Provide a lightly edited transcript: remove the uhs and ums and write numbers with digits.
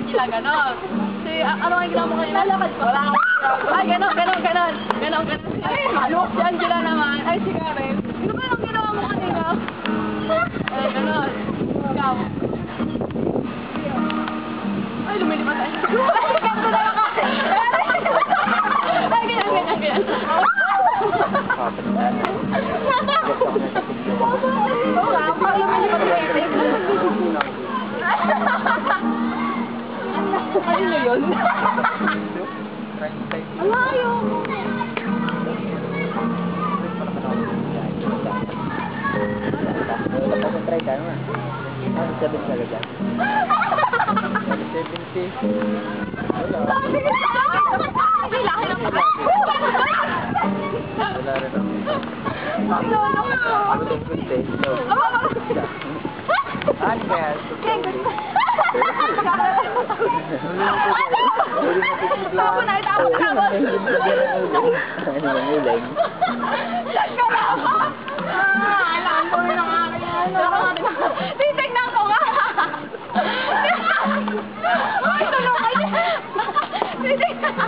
sila, gano'n. Si, ano ang ginawa mo kanina? Lalakad ko. Wala akong ginagawa. Ay, gano'n. Ay, halok. Si Angela naman. Ay, si Karen. Ano ba ang ginawa mo kanina? Ay, gano'n. Ikaw. Ay, lumilipat tayo. Ay, kanto na lang kasi. Ay, ganyan. Oo nga, parang lumilipat tayo. Ano na yun? Alayo! Try ka naman. Ano sabihin ka agad? 70. Wala. Ay, laki ng pagka. Wala rin ako. Ano? Ano yung kunti? No. Ano kaya? Tapos na, tapos. Ano yung uling? Saan ka na? Alam ko rin ang aking ano. Titignan ko nga. Ay, tulungan niya. Titignan ko.